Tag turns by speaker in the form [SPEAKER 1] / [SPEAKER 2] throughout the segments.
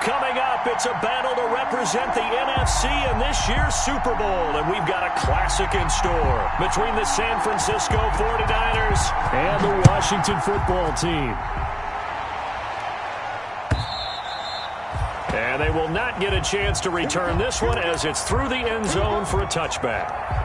[SPEAKER 1] Coming up, it's a battle to represent the NFC in this year's Super Bowl, and we've got a classic in store between the San Francisco 49ers and the Washington football team. And they will not get a chance to return this one as it's through the end zone for a touchback.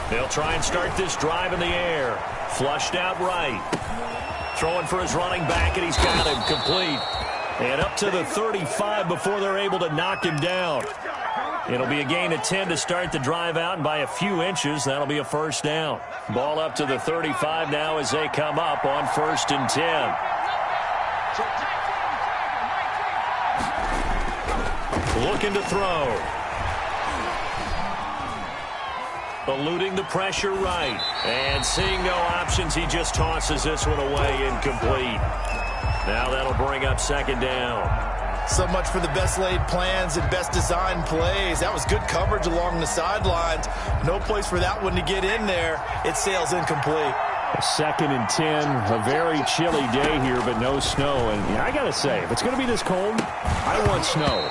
[SPEAKER 1] They'll try and start this drive in the air. Flushed out right. Throwing for his running back, and he's got him complete. And up to the 35 before they're able to knock him down. It'll be a gain of 10 to start the drive out, and by a few inches, that'll be a first down. Ball up to the 35 now as they come up on 1st and 10. Looking to throw. Eluding the pressure right. And seeing no options, he just tosses this one away, incomplete. Now that'll bring up 2nd down.
[SPEAKER 2] So much for the best laid plans and best designed plays. That was good coverage along the sidelines. No place for that one to get in there. It sails incomplete.
[SPEAKER 1] 2nd and 10, a very chilly day here, but no snow. And I got to say, if it's going to be this cold, I want snow.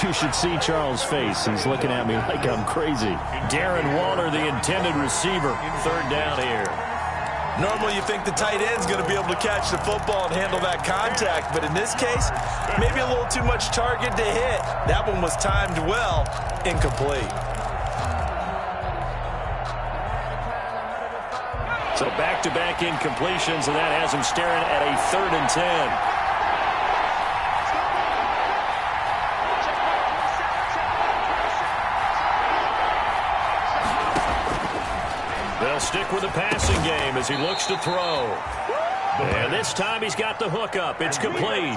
[SPEAKER 1] You should see Charles' face. He's looking at me like I'm crazy. Darren Waller, the intended receiver. 3rd down here.
[SPEAKER 2] Normally you think the tight end's going to be able to catch the football and handle that contact, but in this case, maybe a little too much target to hit. That one was timed well, incomplete.
[SPEAKER 1] So back-to-back incompletions, and that has him staring at a 3rd and 10. They'll stick with the passing game as he looks to throw. And this time he's got the hook up. It's complete.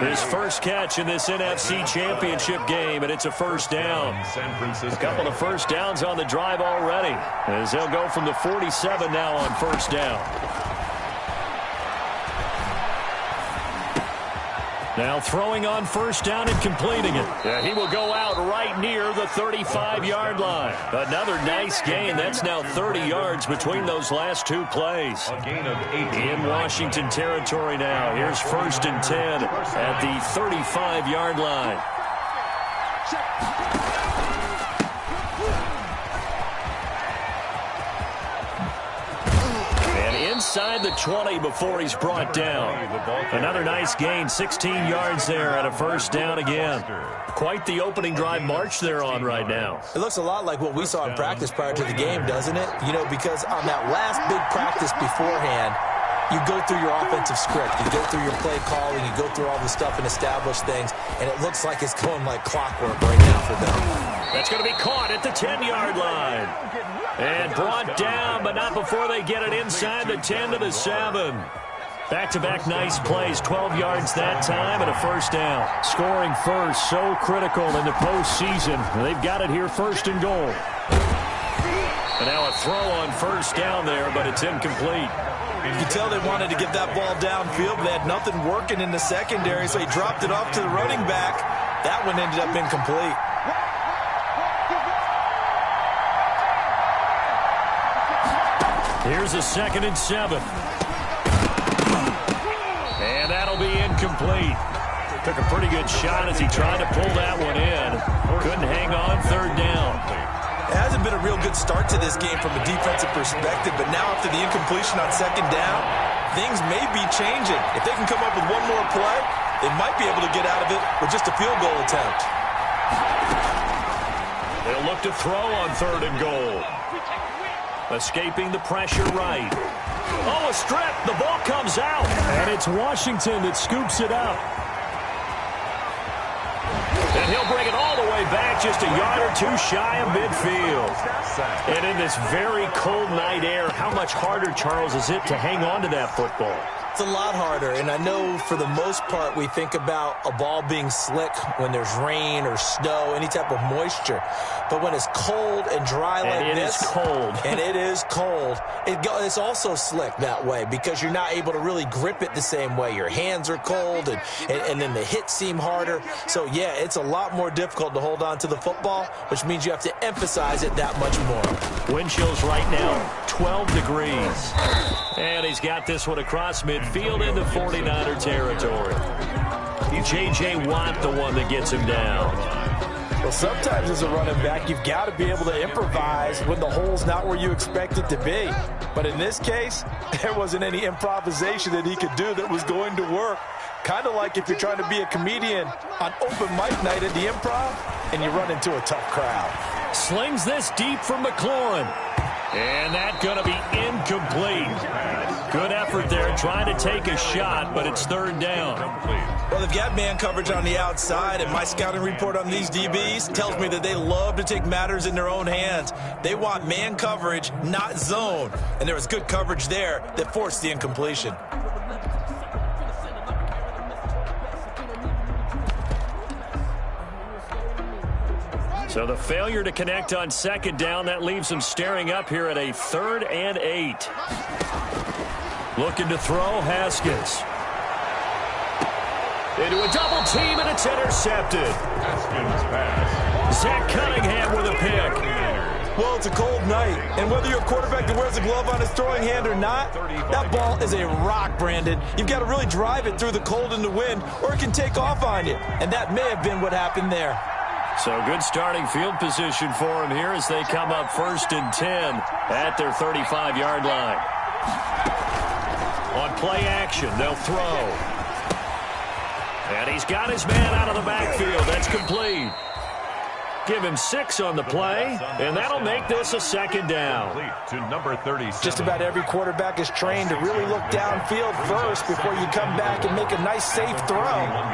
[SPEAKER 1] His first catch in this NFC Championship game, and it's a first down. A couple of first downs on the drive already, as they'll go from the 47 now on 1st down. Now throwing on 1st down and completing it. Yeah, he will go out right near the 35-yard line. Another nice gain. That's now 30 yards between those last 2 plays. A gain of 8 in Washington territory now. Here's 1st and 10 at the 35-yard line. Inside the 20 before he's brought down. Another nice gain, 16 yards there at a 1st down again. Quite the opening drive march they're on right now.
[SPEAKER 2] It looks a lot like what we saw in practice prior to the game, doesn't it? You know, because on that last big practice beforehand, you go through your offensive script, you go through your play calling, you go through all the stuff and establish things, and it looks like it's going like clockwork right now for them.
[SPEAKER 1] That's going to be caught at the 10-yard line. And brought down, but not before they get it inside the 10 to the 7. Back-to-back nice plays, 12 yards that time and a 1st down. Scoring first, so critical in the postseason. They've got it here, 1st and goal. And now a throw on 1st down there, but it's incomplete.
[SPEAKER 2] You can tell they wanted to get that ball downfield, but they had nothing working in the secondary, so he dropped it off to the running back. That one ended up incomplete.
[SPEAKER 1] Here's a 2nd and 7. And that'll be incomplete. Took a pretty good shot as he tried to pull that one in. Couldn't hang on, 3rd down.
[SPEAKER 2] It hasn't been a real good start to this game from a defensive perspective, but now after the incompletion on 2nd down, things may be changing. If they can come up with one more play, they might be able to get out of it with just a field goal attempt.
[SPEAKER 1] They'll look to throw on 3rd and goal. Escaping the pressure right. Oh, a strip. The ball comes out. And it's Washington that scoops it up. And he'll bring it all the way back just a yard or two shy of midfield. And in this very cold night air, how much harder, Charles, is it to hang on to that football?
[SPEAKER 2] It's a lot harder, and I know for the most part we think about a ball being slick when there's rain or snow, any type of moisture. But when it's cold and dry like this, and it is cold, it's also slick that way because you're not able to really grip it the same way. Your hands are cold, and then the hits seem harder. So, yeah, it's a lot more difficult to hold on to the football, which means you have to emphasize it that much more.
[SPEAKER 1] Wind chills right now, 12 degrees. And he's got this one across midfield into 49er territory. J.J. Watt, the one that gets him down.
[SPEAKER 2] Well, sometimes as a running back, you've got to be able to improvise when the hole's not where you expect it to be. But in this case, there wasn't any improvisation that he could do that was going to work. Kind of like if you're trying to be a comedian on open mic night at the Improv and you run into a tough crowd.
[SPEAKER 1] Slings this deep from McLaurin. And that's going to be incomplete. Good effort there, trying to take a shot, but it's third down.
[SPEAKER 2] Well, they've got man coverage on the outside, and my scouting report on these DBs tells me that they love to take matters in their own hands. They want man coverage, not zone. And there was good coverage there that forced the incompletion.
[SPEAKER 1] So the failure to connect on second down, that leaves them staring up here at a 3rd and 8. Looking to throw, Haskins. Into a double team, and it's intercepted. Zach Cunningham with a pick.
[SPEAKER 2] Well, it's a cold night, and whether you're a quarterback that wears a glove on his throwing hand or not, that ball is a rock, Brandon. You've got to really drive it through the cold and the wind, or it can take off on you, and that may have been what happened there.
[SPEAKER 1] So good starting field position for him here as they come up 1st and 10 at their 35-yard line. On play action, they'll throw. And he's got his man out of the backfield. That's complete. Give him 6 on the play, and that'll make this a 2nd down.
[SPEAKER 3] To number 37.
[SPEAKER 2] Just about every quarterback is trained to really look downfield first before you come back and make a nice, safe throw.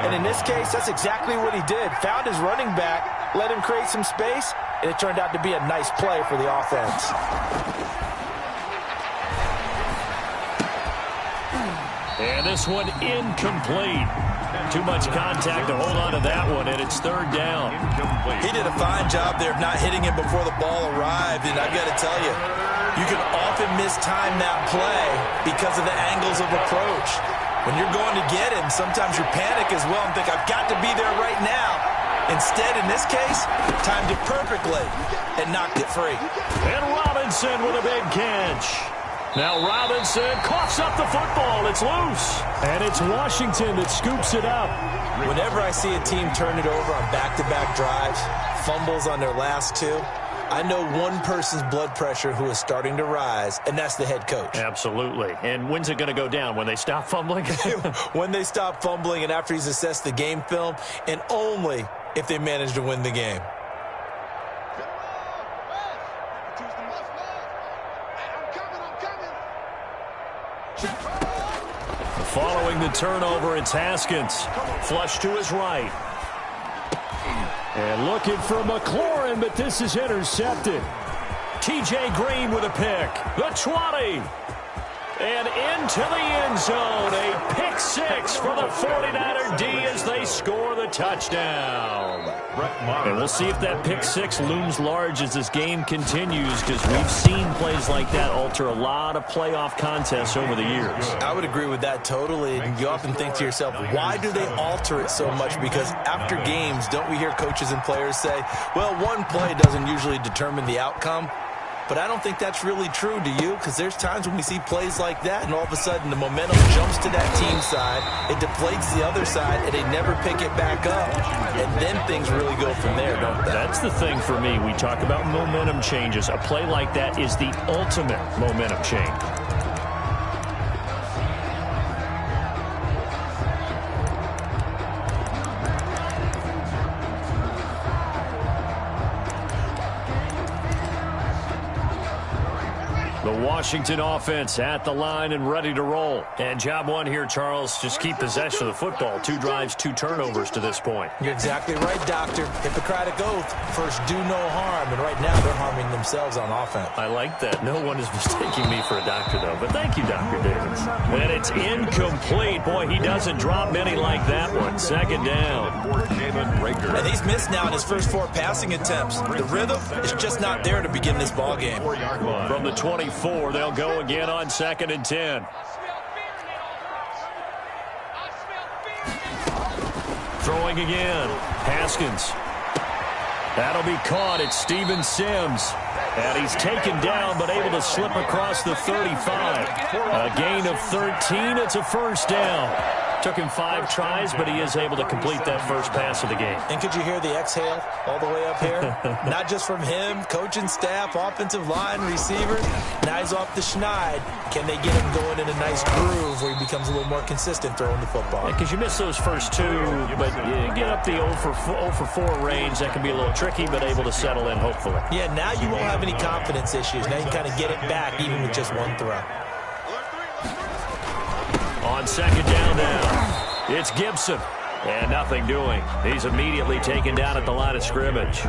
[SPEAKER 2] And in this case, that's exactly what he did. Found his running back, let him create some space, and it turned out to be a nice play for the offense.
[SPEAKER 1] And this one incomplete. Too much contact to hold on to that one, and it's 3rd down.
[SPEAKER 2] He did a fine job there of not hitting him before the ball arrived, and I've got to tell you, you can often mistime that play because of the angles of approach. When you're going to get him, sometimes you panic as well and think, I've got to be there right now. Instead, in this case, timed it perfectly and knocked it free.
[SPEAKER 1] And Robinson with a big catch. Now Robinson coughs up the football. It's loose. And it's Washington that scoops it up.
[SPEAKER 2] Whenever I see a team turn it over on back-to-back drives, fumbles on their last 2, I know one person's blood pressure who is starting to rise, and that's the head coach.
[SPEAKER 1] Absolutely. And when's it going to go down? When they stop fumbling?
[SPEAKER 2] When they stop fumbling and after he's assessed the game film, and only if they manage to win the game.
[SPEAKER 1] Following the turnover, it's Haskins. Flush to his right. And looking for McLaurin, but this is intercepted. T.J. Green with a pick. The 20. And into the end zone. A pick 6 for the 49er D as they score the touchdown. And we'll see if that pick 6 looms large as this game continues, because we've seen plays like that alter a lot of playoff contests over the years.
[SPEAKER 2] I would agree with that totally. And you often think to yourself, why do they alter it so much? Because after games, don't we hear coaches and players say, well, one play doesn't usually determine the outcome. But I don't think that's really true, do you? Because there's times when we see plays like that, and all of a sudden the momentum jumps to that team side, it deflates the other side, and they never pick it back up. And then things really go from there, don't they?
[SPEAKER 1] That's the thing for me. We talk about momentum changes. A play like that is the ultimate momentum change. The Washington offense at the line and ready to roll. And job one here, Charles, just keep possession of the football. 2 drives, 2 turnovers to this point.
[SPEAKER 2] You're exactly right, Doctor. Hippocratic oath. First, do no harm. And right now, they're harming themselves on offense.
[SPEAKER 1] I like that. No one is mistaking me for a doctor, though. But thank you, Dr. Davis. And it's incomplete. Boy, he doesn't drop many like that one. Second down.
[SPEAKER 2] And he's missed now in his first 4 passing attempts. The rhythm is just not there to begin this ball game.
[SPEAKER 1] From the 24, they'll go again on 2nd and 10. Throwing again. Haskins. That'll be caught. It's Steven Sims. And he's taken down but able to slip across the 35. A gain of 13. It's a first down. Took him 5 tries, but he is able to complete that first pass of the game.
[SPEAKER 2] And could you hear the exhale all the way up here? Not just from him, coaching staff, offensive line, receivers. Now he's off the schneid. Can they get him going in a nice groove where he becomes a little more consistent throwing the football?
[SPEAKER 1] Because you miss those first 2, but you get up the 0 for 4 range. That can be a little tricky, but able to settle in, hopefully.
[SPEAKER 2] Yeah, now you won't have any confidence issues. Now you can kind of get it back even with just 1 throw.
[SPEAKER 1] On 2nd down now, it's Gibson. And nothing doing. He's immediately taken down at the line of scrimmage.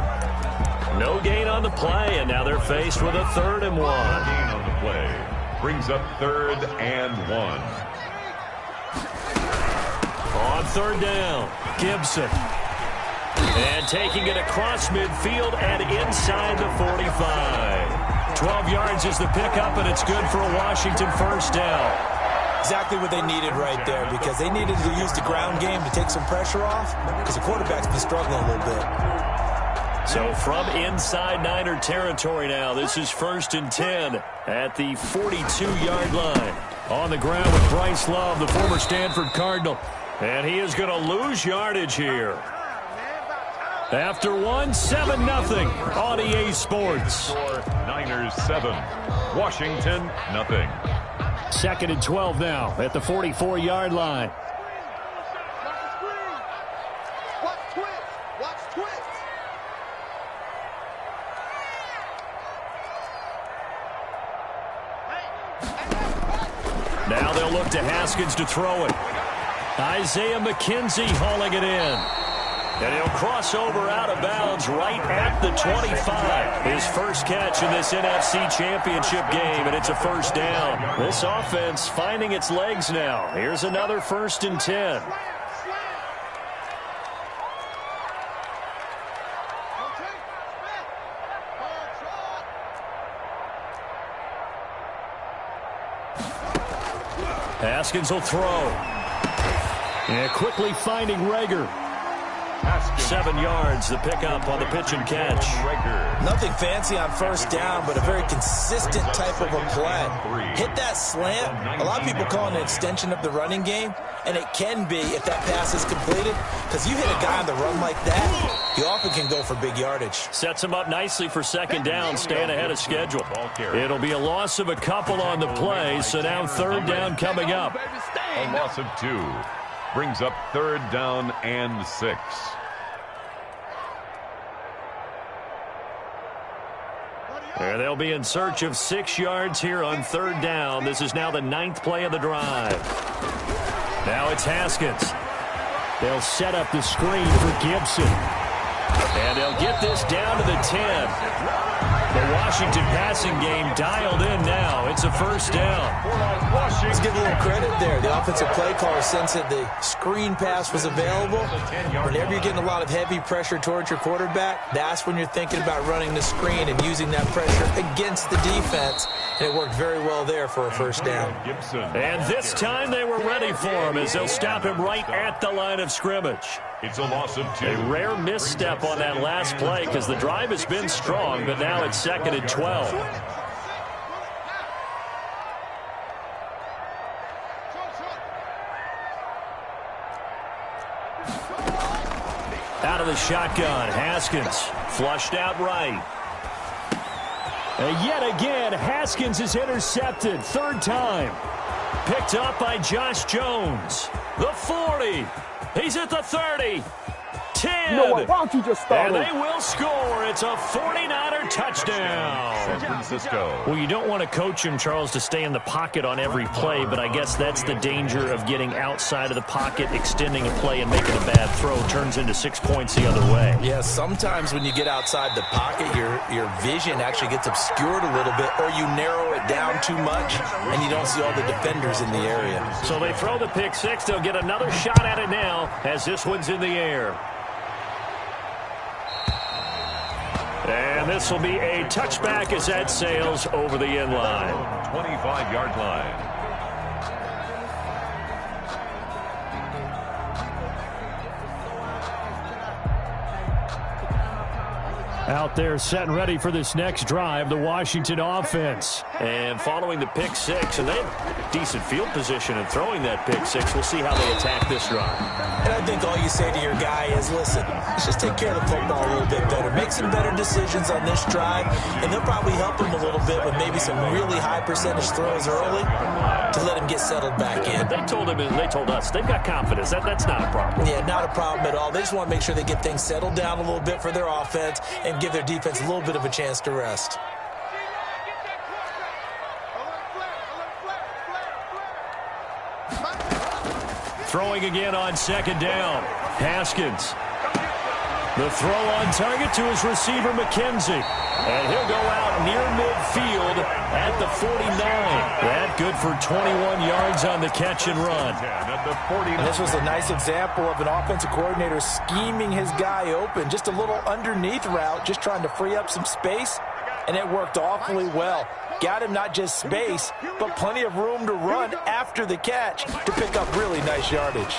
[SPEAKER 1] No gain on the play, and now they're faced with a 3rd and 1.
[SPEAKER 3] Gain on the play brings up 3rd and 1.
[SPEAKER 1] On 3rd down, Gibson. And taking it across midfield and inside the 45. 12 yards is the pickup, and it's good for a Washington first down.
[SPEAKER 2] Exactly what they needed right there, because they needed to use the ground game to take some pressure off, because the quarterback's been struggling a little bit.
[SPEAKER 1] So from inside Niner territory now, this is 1st and 10 at the 42-yard line. On the ground with Bryce Love, the former Stanford Cardinal. And he is going to lose yardage here. After 7-0 on EA Sports.
[SPEAKER 3] Niners 7, Washington nothing.
[SPEAKER 1] 2nd and 12 now at the 44-yard line. Now they'll look to Haskins to throw it. Isaiah McKenzie hauling it in. And he'll cross over out of bounds right at the 25. His first catch in this NFC Championship game, and it's a first down. This offense finding its legs now. Here's another 1st and 10. Haskins will throw. And quickly finding Rager. 7 yards, the pickup on the pitch and catch.
[SPEAKER 2] Nothing fancy on first down, but a very consistent type of a play. Hit that slant. A lot of people call it an extension of the running game, and it can be if that pass is completed, because you hit a guy on the run like that, you often can go for big yardage.
[SPEAKER 1] Sets him up nicely for 2nd down, staying ahead of schedule. It'll be a loss of a couple on the play, so now 3rd down coming up.
[SPEAKER 3] A loss of 2 brings up 3rd down and 6.
[SPEAKER 1] And they'll be in search of 6 yards here on 3rd down. This is now the 9th play of the drive. Now it's Haskins. They'll set up the screen for Gibson. And they'll get this down to the 10. The Washington passing game dialed in now. It's a first down.
[SPEAKER 2] Let's give a little credit there. The offensive play caller sensed that the screen pass was available. Whenever you're getting a lot of heavy pressure towards your quarterback, that's when you're thinking about running the screen and using that pressure against the defense. And it worked very well there for a first down.
[SPEAKER 1] And this time they were ready for him as they'll stop him right at the line of scrimmage.
[SPEAKER 3] It's a loss of 2.
[SPEAKER 1] A rare misstep on that last play because the drive has been strong, but now it's 2nd and 12. Out of the shotgun, Haskins flushed out right. And yet again, Haskins is intercepted. 3rd time. Picked up by Josh Jones. The 40. He's at the 30. 10.
[SPEAKER 4] You know what? Why don't you just start
[SPEAKER 1] And they will score. It's a 49er there. Touchdown.
[SPEAKER 3] San Francisco.
[SPEAKER 1] Well, you don't want to coach him, Charles, to stay in the pocket on every play, but I guess that's the danger of getting outside of the pocket, extending a play, and making a bad throw. Turns into 6 points the other way.
[SPEAKER 2] Yeah, sometimes when you get outside the pocket, your vision actually gets obscured a little bit, or you narrow it down too much, and you don't see all the defenders in the area.
[SPEAKER 1] So they throw the pick six. They'll get another shot at it now as this one's in the air. And this will be a touchback as that sails over the end line.
[SPEAKER 3] 25-yard line.
[SPEAKER 1] Out there set and ready for this next drive, the Washington offense. And following the pick six, and they have decent field position in throwing that pick six. We'll see how they attack this drive.
[SPEAKER 2] And I think all you say to your guy is, listen, let's just take care of the football a little bit better. Make some better decisions on this drive, and they'll probably help him a little bit with maybe some really high percentage throws early to let him get settled back in.
[SPEAKER 1] They told him, and they told us, they've got confidence. That's not a problem.
[SPEAKER 2] Yeah, not a problem at all. They just want to make sure they get things settled down a little bit for their offense and give their defense a little bit of a chance to rest.
[SPEAKER 1] Throwing again on second down. Haskins. The throw on target to his receiver, McKenzie. And he'll go out near midfield at the 49. That good for 21 yards on the catch and run.
[SPEAKER 2] And this was a nice example of an offensive coordinator scheming his guy open. Just a little underneath route, just trying to free up some space, and it worked awfully well. Got him not just space, but plenty of room to run after the catch to pick up really nice yardage.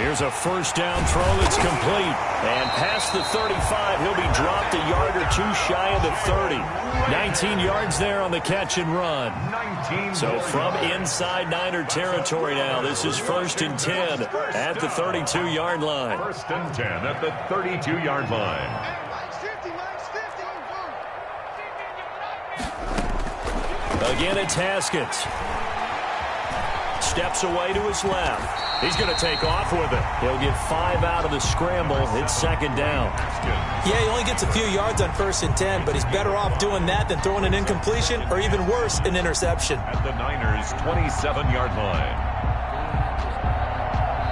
[SPEAKER 1] Here's a first down throw that's complete. And past the 35, he'll be dropped a yard or two shy of the 30. 19 yards there on the catch and run. So from inside Niner territory now, this is 1st and 10 at the 32-yard line.
[SPEAKER 3] 1st and 10 at the 32-yard line.
[SPEAKER 1] Again, it's Haskins. Steps away to his left. He's going to take off with it. He'll get 5 out of the scramble. It's second down.
[SPEAKER 2] Yeah, he only gets a few yards on 1st and 10, but he's better off doing that than throwing an incompletion or even worse, an interception.
[SPEAKER 3] At the Niners' 27-yard line.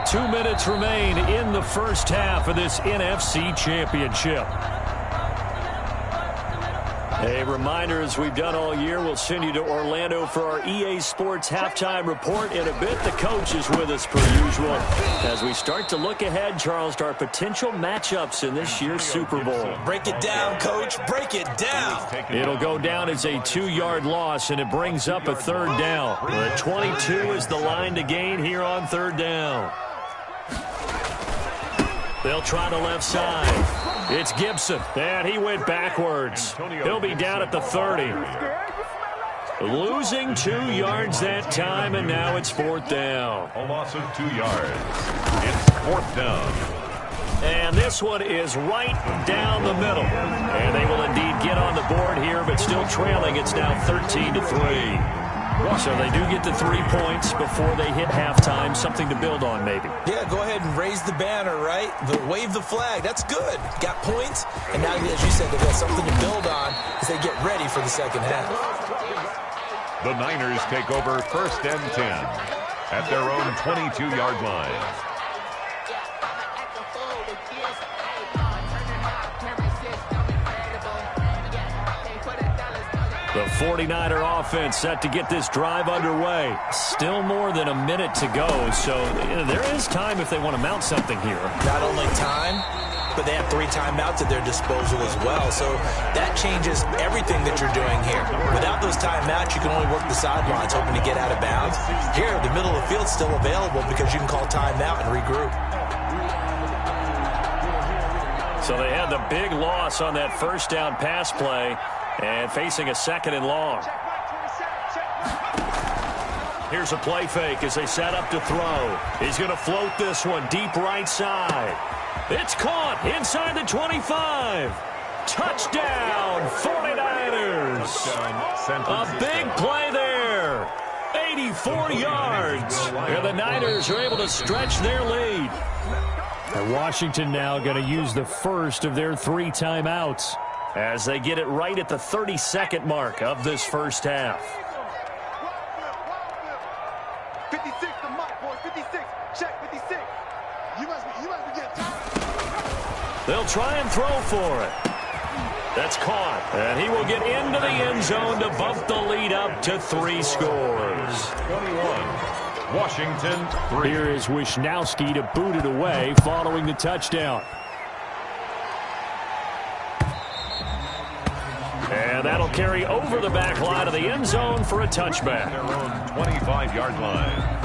[SPEAKER 1] 2 minutes remain in the first half of this NFC Championship. A reminder, as we've done all year, we'll send you to Orlando for our EA Sports halftime report. In a bit, the coach is with us per usual as we start to look ahead, Charles, to our potential matchups in this year's Super Bowl.
[SPEAKER 2] Break it down, Coach. Break it down.
[SPEAKER 1] It'll go down as a 2-yard loss, and it brings up a third down. The 22 is the line to gain here on 3rd down. They'll try the left side. It's Gibson, and he went backwards. He'll be down at the 30. Losing 2 yards that time, and now it's 4th down.
[SPEAKER 3] A loss of 2 yards. It's 4th down.
[SPEAKER 1] And this one is right down the middle. And they will indeed get on the board here, but still trailing. It's now 13-3. So they do get the 3 points before they hit halftime. Something to build on, maybe.
[SPEAKER 2] Yeah, go ahead and raise the banner, right? Wave the flag. That's good. Got points. And now, as you said, they've got something to build on as they get ready for the second half.
[SPEAKER 3] The Niners take over 1st and 10 at their own 22-yard line.
[SPEAKER 1] The 49er offense set to get this drive underway. Still more than a minute to go, so there is time if they want to mount something here.
[SPEAKER 2] Not only time, but they have 3 timeouts at their disposal as well, so that changes everything that you're doing here. Without those timeouts, you can only work the sidelines, hoping to get out of bounds. Here, the middle of the field's still available because you can call timeout and regroup.
[SPEAKER 1] So they had the big loss on that first down pass play. And facing a 2nd and long. Here's a play fake as they set up to throw. He's going to float this one deep right side. It's caught inside the 25. Touchdown, 49ers. A big play there. 84 yards. And the Niners are able to stretch their lead. And Washington now going to use the first of their 3 timeouts as they get it right at the 32nd mark of this first half.
[SPEAKER 4] 56 to Mike, boys. 56. Check 56. You must be getting tired.
[SPEAKER 1] They'll try and throw for it. That's caught. And he will get into the end zone to bump the lead up to 3 scores.
[SPEAKER 3] 21. Washington 3.
[SPEAKER 1] Here is Wisnowski to boot it away following the touchdown. And that'll carry over the back line of the end zone for a touchback.
[SPEAKER 3] Their own 25-yard line.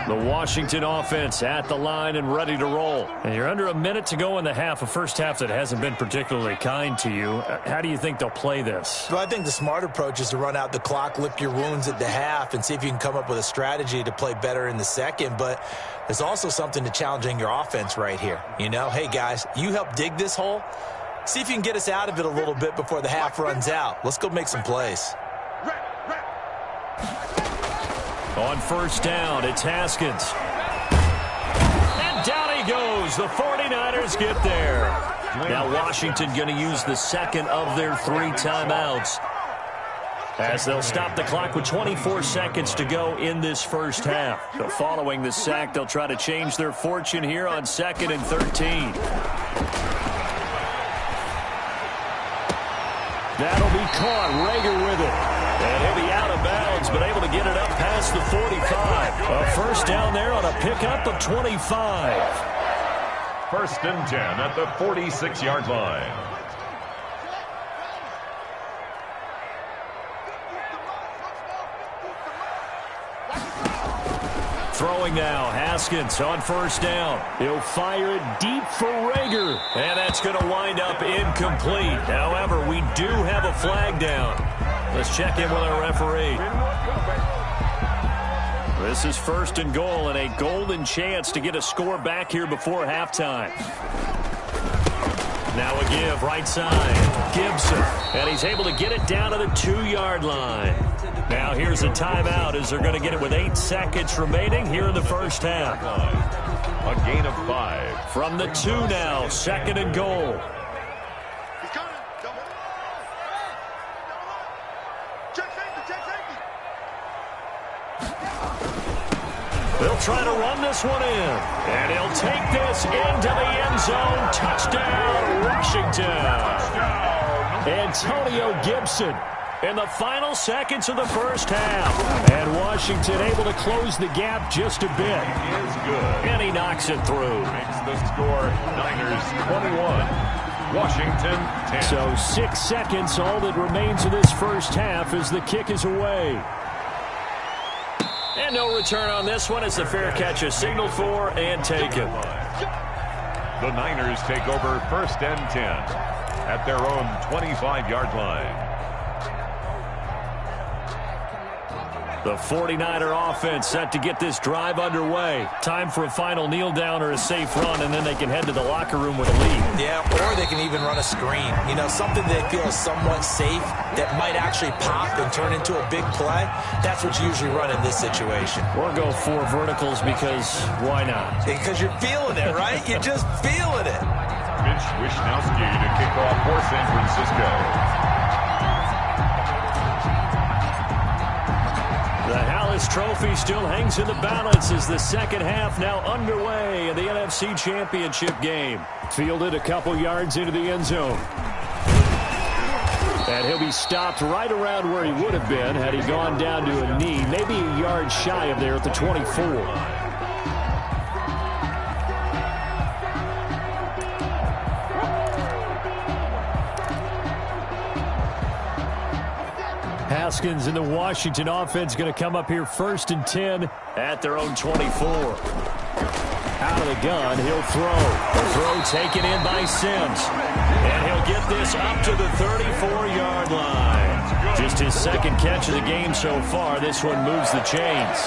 [SPEAKER 1] The Washington offense at the line and ready to roll. And you're under a minute to go in the half, a first half that hasn't been particularly kind to you. How do you think they'll play this?
[SPEAKER 2] Well, I think the smart approach is to run out the clock, lick your wounds at the half, and see if you can come up with a strategy to play better in the second. But there's also something to challenging your offense right here. You know, hey, guys, you help dig this hole. See if you can get us out of it a little bit before the half runs out. Let's go make some plays.
[SPEAKER 1] On first down, it's Haskins. And down he goes. The 49ers get there. Now Washington going to use the second of their 3 timeouts as they'll stop the clock with 24 seconds to go in this first half. So following the sack, they'll try to change their fortune here on 2nd and 13. That'll be caught. Rager with it. And he'll be out of bounds, but able to get it up past the 45. A first down there on a pickup of 25.
[SPEAKER 3] 1st and 10 at the 46-yard line.
[SPEAKER 1] Throwing now, Haskins on first down. He'll fire it deep for Rager. And that's going to wind up incomplete. However, we do have a flag down. Let's check in with our referee. This is 1st and goal and a golden chance to get a score back here before halftime. Now a give, right side. Gibson. And he's able to get it down to the 2-yard line. Now here's a timeout as they're going to get it with 8 seconds remaining here in the first half.
[SPEAKER 3] A gain of 5.
[SPEAKER 1] From the 2 now, 2nd and goal. They'll try to run this one in. And he'll take this into the end zone. Touchdown, Washington. Antonio Gibson in the final seconds of the first half. And Washington able to close the gap just a bit.
[SPEAKER 3] Is good.
[SPEAKER 1] And he knocks it through.
[SPEAKER 3] Makes the score Niners 21. Washington 10.
[SPEAKER 1] So 6 seconds, all that remains of this first half as the kick is away. And no return on this one as the fair catch is signaled for and taken.
[SPEAKER 3] The Niners take over 1st and 10 at their own 25-yard line.
[SPEAKER 1] The 49er offense set to get this drive underway. Time for a final kneel down or a safe run, and then they can head to the locker room with a lead.
[SPEAKER 2] Yeah, or they can even run a screen. You know, something they feel is somewhat safe that might actually pop and turn into a big play. That's what you usually run in this situation.
[SPEAKER 1] Or go 4 verticals because why not?
[SPEAKER 2] Because you're feeling it, right? You're just feeling it.
[SPEAKER 3] Mitch Wisnowski to kick off for San Francisco.
[SPEAKER 1] The Hallis Trophy still hangs in the balance as the second half now underway in the NFC Championship game. Fielded a couple yards into the end zone. And he'll be stopped right around where he would have been had he gone down to a knee, maybe a yard shy of there at the 24. Haskins and the Washington offense going to come up here 1st and 10 at their own 24. Out of the gun, he'll throw. The throw taken in by Sims. And he'll get this up to the 34-yard line. Just his 2nd catch of the game so far. This one moves the chains.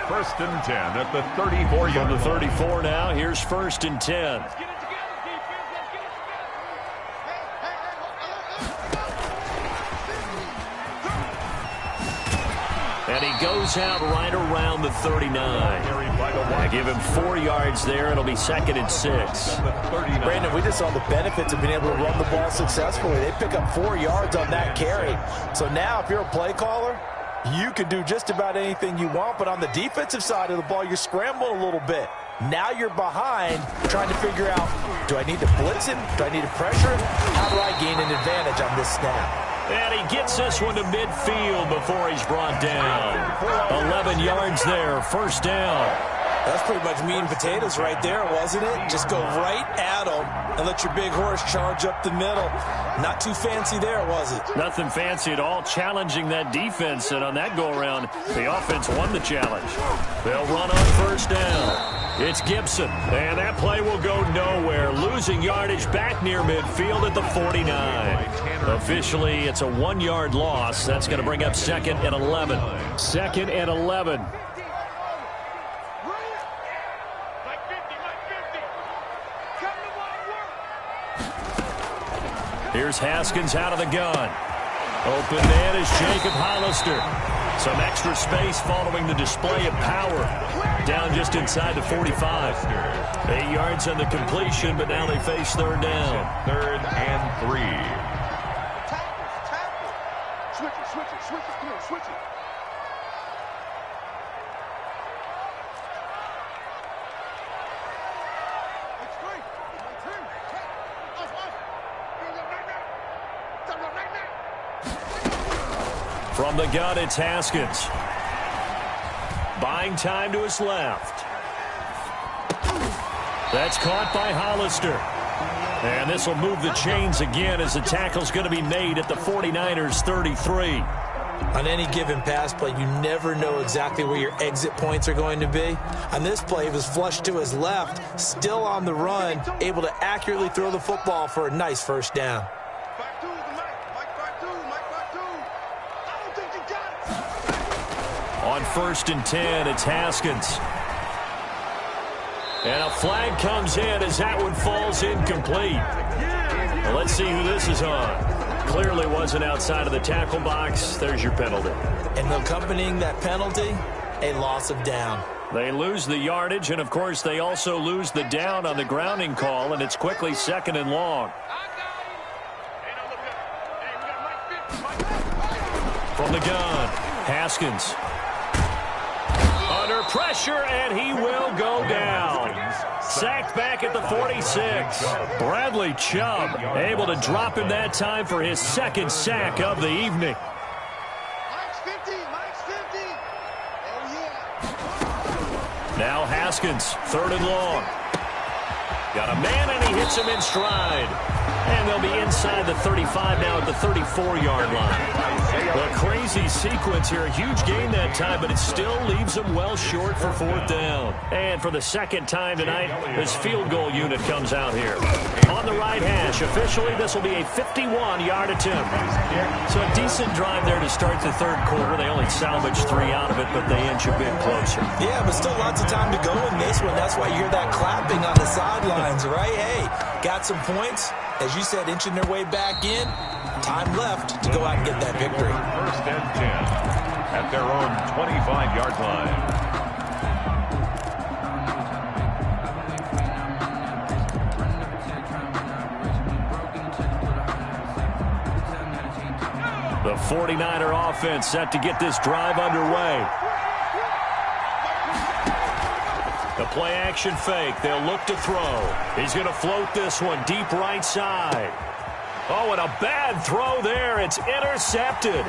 [SPEAKER 3] 1st and 10 at the 34-yard line.
[SPEAKER 1] From the 34 now, here's 1st and 10. And he goes out right around the 39. I give him 4 yards there. It'll be 2nd and 6.
[SPEAKER 2] Brandon, we just saw the benefits of being able to run the ball successfully. They pick up 4 yards on that carry. So now if you're a play caller, you can do just about anything you want. But on the defensive side of the ball, you're scrambling a little bit. Now you're behind trying to figure out, do I need to blitz him? Do I need to pressure him? How do I gain an advantage on this snap?
[SPEAKER 1] And he gets this one to midfield before he's brought down. 11 yards there, 1st down.
[SPEAKER 2] That's pretty much meat and potatoes right there, wasn't it? Just go right at him and let your big horse charge up the middle. Not too fancy there, was it?
[SPEAKER 1] Nothing fancy at all, challenging that defense. And on that go-around, the offense won the challenge. They'll run on 1st down. It's Gibson, and that play will go nowhere. Losing yardage back near midfield at the 49. Officially, it's a 1-yard loss. That's going to bring up 2nd and 11. 2nd and 11. Here's Haskins out of the gun. Open man is Jacob Hollister. Some extra space following the display of power. Down just inside the 45. 8 yards on the completion, but now they face 3rd down.
[SPEAKER 3] 3rd and 3.
[SPEAKER 4] Switch it. Come on, switch it.
[SPEAKER 1] From the gun, it's Haskins. Buying time to his left. That's caught by Hollister. And this will move the chains again as the tackle's going to be made at the 49ers' 33.
[SPEAKER 2] On any given pass play, you never know exactly where your exit points are going to be. On this play, he was flushed to his left, still on the run, able to accurately throw the football for a nice 1st down.
[SPEAKER 1] On 1st and 10, it's Haskins. And a flag comes in as that one falls incomplete. Well, let's see who this is on. Clearly wasn't outside of the tackle box. There's your penalty.
[SPEAKER 2] And accompanying that penalty, a loss of down.
[SPEAKER 1] They lose the yardage, and, of course, they also lose the down on the grounding call, and it's quickly 2nd and long. From the gun, Haskins. Under pressure, and he will go down. Sacked back at the 46. Bradley Chubb able to drop him that time for his 2nd sack of the evening.
[SPEAKER 4] Mike's 50. Oh, yeah.
[SPEAKER 1] Now Haskins, 3rd and long. Got a man, and he hits him in stride. And they'll be inside the 35 now at the 34-yard line. A crazy sequence here. A huge gain that time, but it still leaves them well short for 4th down. And for the 2nd time tonight, this field goal unit comes out here. On the right hash, officially, this will be a 51-yard attempt. So a decent drive there to start the 3rd quarter. They only salvaged 3 out of it, but they inch a bit closer.
[SPEAKER 2] Yeah, but still lots of time to go in this one. That's why you hear that clapping on the sidelines, right? Hey, got some points. As you said, inching their way back in. Time left to go out and get that victory.
[SPEAKER 3] 1st and 10 at their own 25-yard line.
[SPEAKER 1] The 49er offense set to get this drive underway. The play action fake. They'll look to throw. He's going to float this one deep right side. Oh, and a bad throw there. It's intercepted.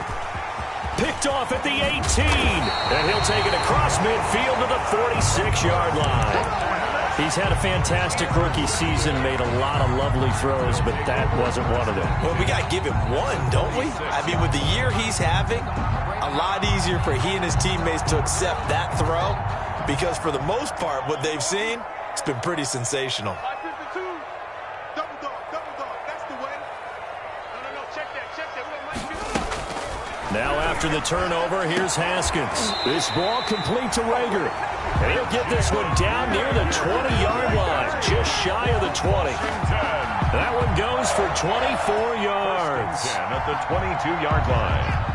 [SPEAKER 1] Picked off at the 18. And he'll take it across midfield to the 46-yard line. He's had a fantastic rookie season, made a lot of lovely throws, but that wasn't one of them.
[SPEAKER 2] Well, we got to give him one, don't we? I mean, with the year he's having, a lot easier for he and his teammates to accept that throw. Because for the most part, what they've seen, it's been pretty sensational.
[SPEAKER 4] Double dog. That's the way. No. Check that.
[SPEAKER 1] Now after the turnover, here's Haskins. This ball complete to Rager. And he'll get this one down near the 20-yard line, just shy of the 20. That one goes for 24 yards.
[SPEAKER 3] At the 22-yard line.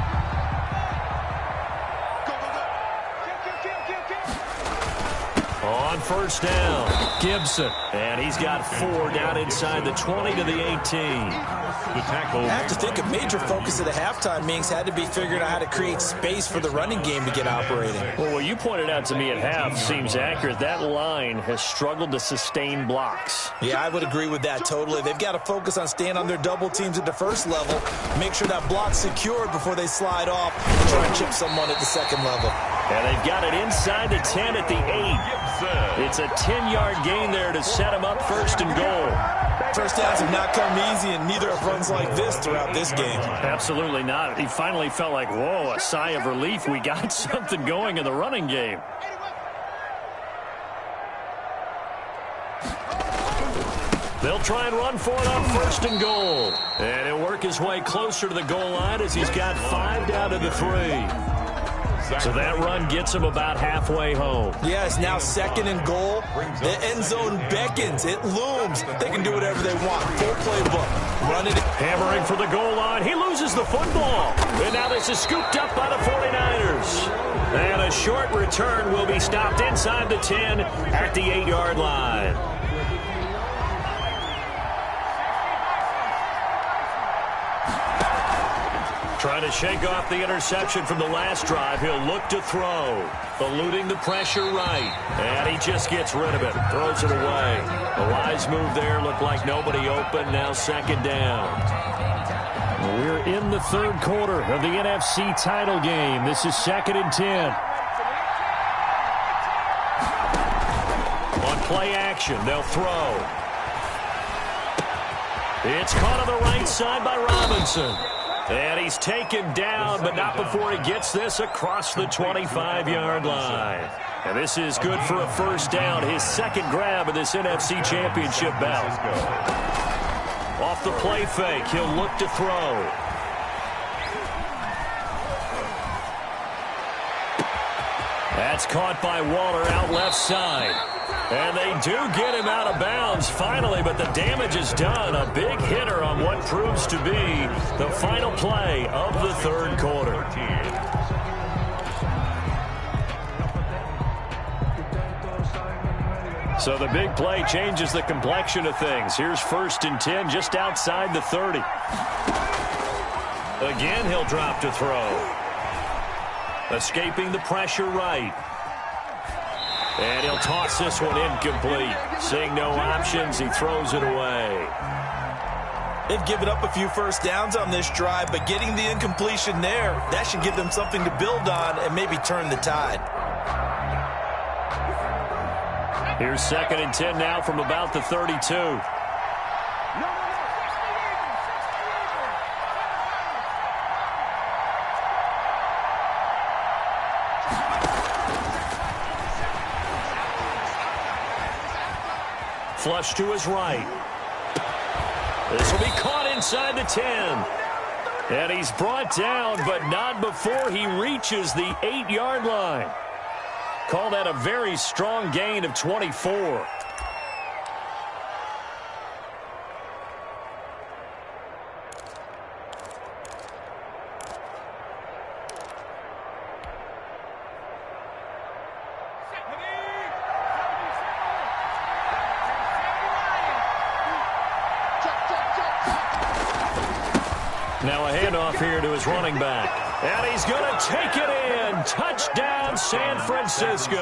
[SPEAKER 1] first down. Gibson. And he's got 4 down inside the 20 to the 18.
[SPEAKER 3] The tackle.
[SPEAKER 2] I have to think a major focus at the halftime meetings had to be figuring out how to create space for the running game to get operating.
[SPEAKER 1] Well, what you pointed out to me at half seems accurate. That line has struggled to sustain blocks.
[SPEAKER 2] Yeah, I would agree with that totally. They've got to focus on staying on their double teams at the first level, make sure that block's secured before they slide off and try and chip someone at the second level.
[SPEAKER 1] And they've got it inside the 10 at the 8. It's a 10-yard gain there to set them up first and goal.
[SPEAKER 2] First downs have not come easy, and neither have runs like this throughout this game.
[SPEAKER 1] Absolutely not. He finally felt like, whoa, a sigh of relief. We got something going in the running game. They'll try and run for it on first and goal. And he'll work his way closer to the goal line as he's got 5 down to the 3. So that run gets him about halfway home.
[SPEAKER 2] Yeah, it's now second and goal. The end zone beckons. It looms. They can do whatever they want. Full playbook. Run it.
[SPEAKER 1] Hammering for the goal line. He loses the football. And now this is scooped up by the 49ers. And a short return will be stopped inside the 10 at the 8-yard line. Trying to shake off the interception from the last drive. He'll look to throw. Eluding the pressure right. And he just gets rid of it. Throws it away. A wise move there. Looked like nobody open. Now second down. We're in the third quarter of the NFC title game. This is 2nd and 10. On play action, they'll throw. It's caught on the right side by Robinson. And he's taken down, but not before he gets this across the 25-yard line. And this is good for a first down, his second grab of this NFC Championship bout. Off the play fake, he'll look to throw. That's caught by Waller out left side. And they do get him out of bounds finally, but the damage is done. A big hitter on what proves to be the final play of the third quarter. So the big play changes the complexion of things. Here's 1st and 10 just outside the 30. Again, he'll drop to throw. Escaping the pressure right. And he'll toss this one incomplete. Seeing no options, he throws it away.
[SPEAKER 2] They've given up a few first downs on this drive, but getting the incompletion there, that should give them something to build on and maybe turn the tide.
[SPEAKER 1] Here's 2nd and 10 now from about the 32. Flush to his right. This will be caught inside the 10. And he's brought down, but not before he reaches the 8-yard line. Call that a very strong gain of 24. Now a handoff here to his running back. And he's going to take it in. Touchdown, San Francisco.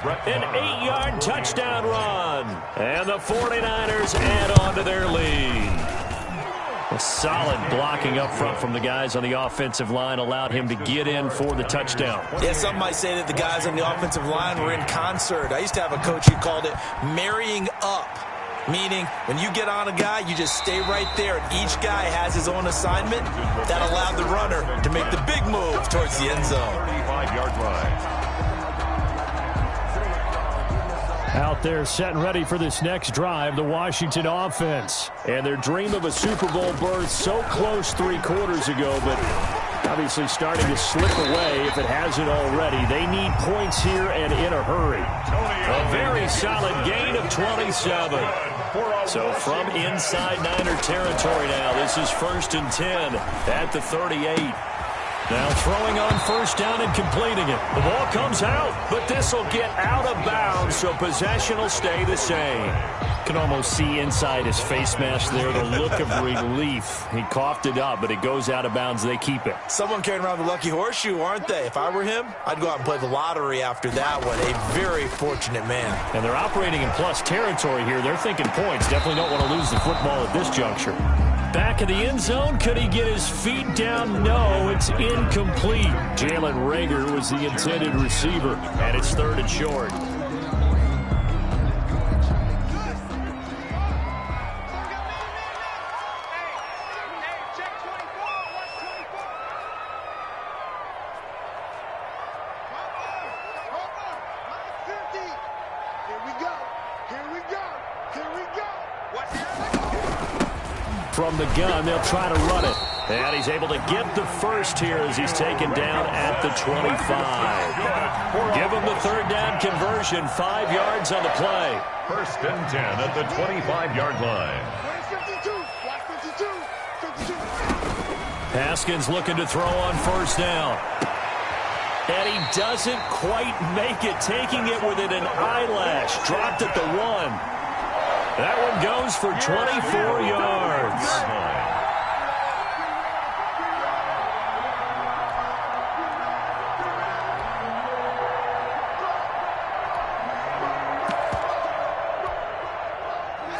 [SPEAKER 1] An 8-yard touchdown run. And the 49ers add on to their lead. A solid blocking up front from the guys on the offensive line allowed him to get in for the touchdown.
[SPEAKER 2] Yeah, some might say that the guys on the offensive line were in concert. I used to have a coach who called it marrying up. Meaning, when you get on a guy, you just stay right there. And each guy has his own assignment. That allowed the runner to make the big move towards the end zone.
[SPEAKER 3] 35-yard line.
[SPEAKER 1] Out there set and ready for this next drive, the Washington offense. And their dream of a Super Bowl berth so close 3 quarters ago, but obviously starting to slip away if it hasn't already. They need points here and in a hurry. A very solid gain of 27. So from inside Niner territory now, this is 1st and 10 at the 38. Now throwing on first down and completing it. The ball comes out, but this will get out of bounds, so possession will stay the same. Can almost see inside his face mask there the look of relief. He coughed it up, but it goes out of bounds. They keep it.
[SPEAKER 2] Someone carrying around the lucky horseshoe, aren't they? If I were him, I'd go out and play the lottery after that one. A very fortunate man.
[SPEAKER 1] And they're operating in plus territory here. They're thinking points. Definitely don't want to lose the football at this juncture. Back in the end zone. Could he get his feet down? No, it's incomplete. Jalen Reagor was the intended receiver, and it's 3rd and short. From the gun, they'll try to run it. And he's able to get the first here as he's taken down at the 25. Give him the 3rd down conversion, 5 yards on the play.
[SPEAKER 3] 1st and 10 at the 25-yard line.
[SPEAKER 1] Haskins looking to throw on first down. And he doesn't quite make it, taking it within an eyelash. Dropped at the 1. That one goes for 24 yards.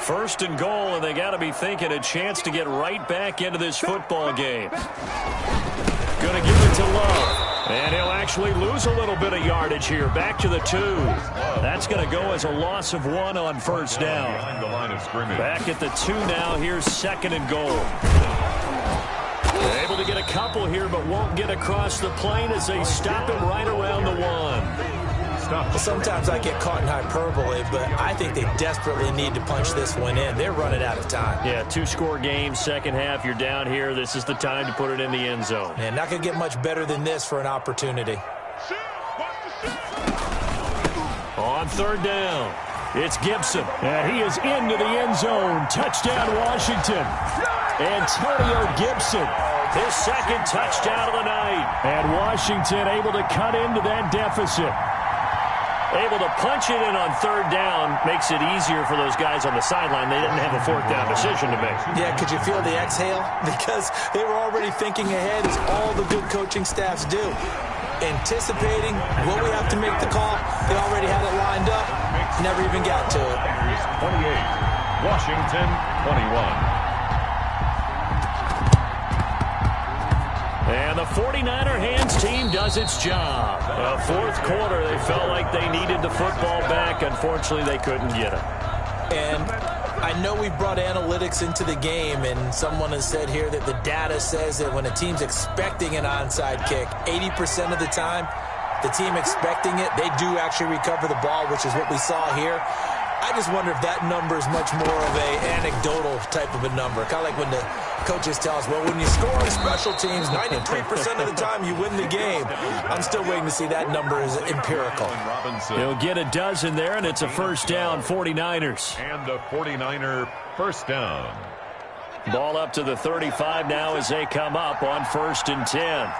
[SPEAKER 1] First and goal, and they got to be thinking a chance to get right back into this football game. Going to give it to Love. And he'll actually lose a little bit of yardage here. Back to the 2. That's going to go as a loss of 1 on first down.
[SPEAKER 3] Behind the line of scrimmage.
[SPEAKER 1] Back at the 2 now. Here's 2nd and goal. They're able to get a couple here, but won't get across the plane as they stop him right around the 1.
[SPEAKER 2] Sometimes I get caught in hyperbole, but I think they desperately need to punch this one in. They're running out of time.
[SPEAKER 1] Yeah, 2-score game, second half. You're down here. This is the time to put it in the end zone.
[SPEAKER 2] And not going to get much better than this for an opportunity.
[SPEAKER 1] On 3rd down, it's Gibson. And he is into the end zone. Touchdown, Washington. Antonio Gibson, his 2nd touchdown of the night. And Washington able to cut into that deficit. Able to punch it in on 3rd down makes it easier for those guys on the sideline. They didn't have a 4th down decision to make.
[SPEAKER 2] Yeah, could you feel the exhale? Because they were already thinking ahead, as all the good coaching staffs do. Anticipating what we have to make the call. They already had it lined up. Never even got to it.
[SPEAKER 3] 28, Washington 21.
[SPEAKER 1] And the 49er hands team does its job. 4th quarter, they felt like they needed the football back. Unfortunately, they couldn't get it.
[SPEAKER 2] And I know we brought analytics into the game, and someone has said here that the data says that when a team's expecting an onside kick, 80% of the time, the team expecting it, they do actually recover the ball, which is what we saw here. I just wonder if that number is much more of a anecdotal type of a number. Kind of like when the coaches tell us, well, when you score on special teams, 93% of the time you win the game. I'm still waiting to see that number is empirical.
[SPEAKER 1] He'll get a dozen there, and it's a first down, 49ers.
[SPEAKER 3] And a 49er first down.
[SPEAKER 1] Ball up to the 35 now as they come up on 1st and 10.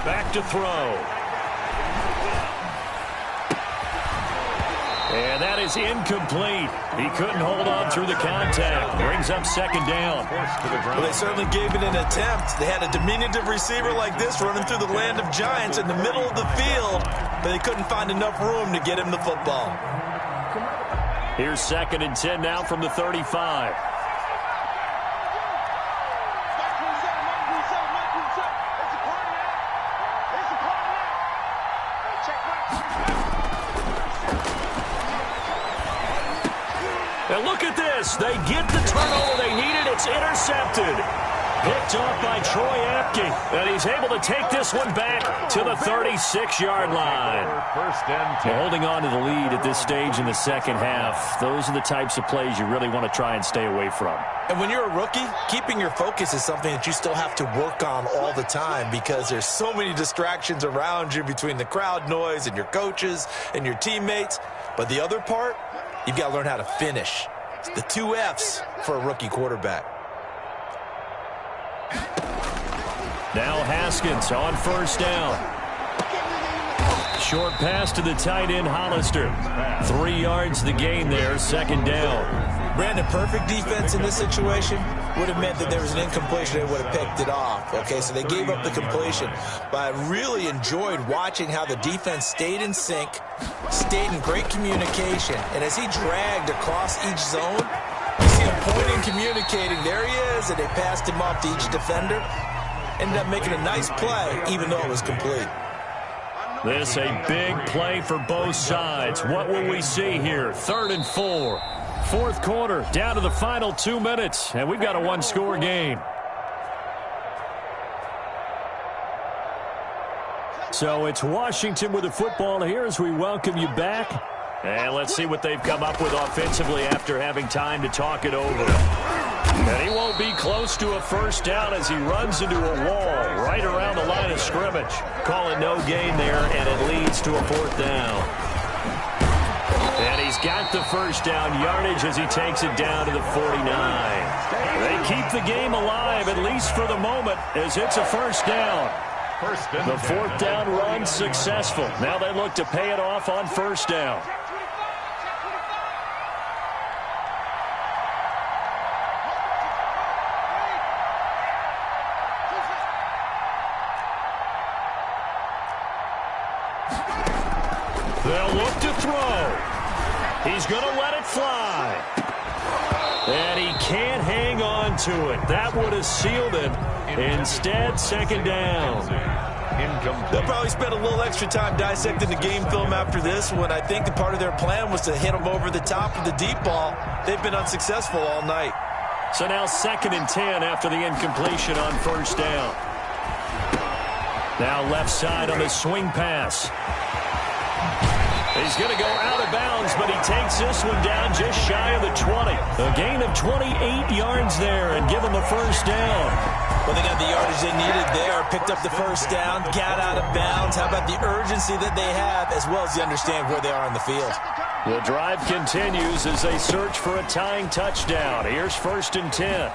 [SPEAKER 1] Back to throw. And that is incomplete. He couldn't hold on through the contact. Brings up 2nd down.
[SPEAKER 2] Well, they certainly gave it an attempt. They had a diminutive receiver like this running through the land of giants in the middle of the field, but they couldn't find enough room to get him the football.
[SPEAKER 1] Here's 2nd and 10 now from the 35. And look at this. They get the turnover they needed. It's intercepted. Picked off by Troy Apke. And he's able to take this one back to the 36-yard line.
[SPEAKER 3] First and 10.
[SPEAKER 1] Holding on to the lead at this stage in the second half, those are the types of plays you really want to try and stay away from.
[SPEAKER 2] And when you're a rookie, keeping your focus is something that you still have to work on all the time because there's so many distractions around you between the crowd noise and your coaches and your teammates. But the other part, you've got to learn how to finish. It's the 2 F's for a rookie quarterback.
[SPEAKER 1] Now Haskins on first down. Short pass to the tight end, Hollister. 3 yards the gain there, second down.
[SPEAKER 2] Brandon, perfect defense in this situation would have meant that there was an incompletion. They would have picked it off. Okay, so they gave up the completion. But I really enjoyed watching how the defense stayed in sync, stayed in great communication. And as he dragged across each zone, you see him pointing, communicating. There he is, and they passed him off to each defender. Ended up making a nice play, even though it was complete.
[SPEAKER 1] This a big play for both sides. What will we see here? 3rd and 4. Fourth quarter, down to the final 2 minutes, and we've got a 1-score game. So it's Washington with the football here as we welcome you back. And let's see what they've come up with offensively after having time to talk it over. And he won't be close to a first down as he runs into a wall right around the line of scrimmage. Calling no gain there, and it leads to a 4th down. And he's got the first down yardage as he takes it down to the 49. They keep the game alive, at least for the moment, as it's a first down. The 4th down run successful. Now they look to pay it off on first down. They'll look to throw. He's going to let it fly. And he can't hang on to it. That would have sealed it. Instead, second down.
[SPEAKER 2] They'll probably spend a little extra time dissecting the game film after this one. I think the part of their plan was to hit him over the top of the deep ball. They've been unsuccessful all night.
[SPEAKER 1] So now 2nd and 10 after the incompletion on first down. Now left side on the swing pass. He's going to go out of bounds, but he takes this one down just shy of the 20. A gain of 28 yards there and give him a first down.
[SPEAKER 2] Well, they got the yardage they needed there, picked up the first down, got out of bounds. How about the urgency that they have, as well as they understand where they are on the field?
[SPEAKER 1] The drive continues as they search for a tying touchdown. Here's 1st and 10.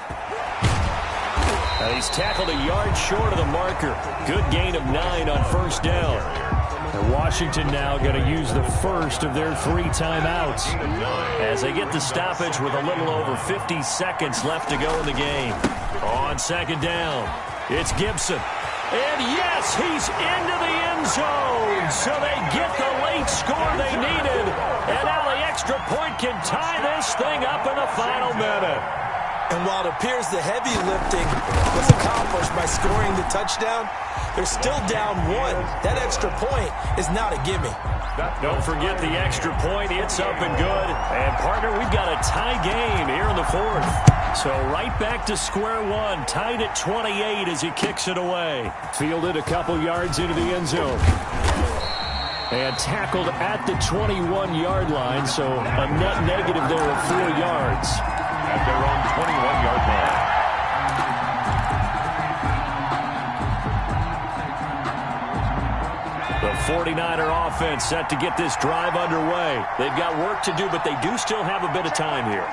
[SPEAKER 1] And he's tackled a yard short of the marker. Good gain of 9 on first down. And Washington now going to use the first of their 3 timeouts as they get the stoppage with a little over 50 seconds left to go in the game. On second down, it's Gibson. And yes, he's into the end zone. So they get the late score they needed. And now the extra point can tie this thing up in the final minute.
[SPEAKER 2] And while it appears the heavy lifting was accomplished by scoring the touchdown, they're still down 1. That extra point is not a gimme.
[SPEAKER 1] Don't forget the extra point. It's up and good. And, partner, we've got a tie game here in the 4th. So right back to square one, tied at 28 as he kicks it away. Fielded a couple yards into the end zone. And tackled at the 21-yard line, so a net negative there of 4 yards.
[SPEAKER 3] At their own 21-yard line.
[SPEAKER 1] The 49er offense set to get this drive underway. They've got work to do, but they do still have a bit of time here.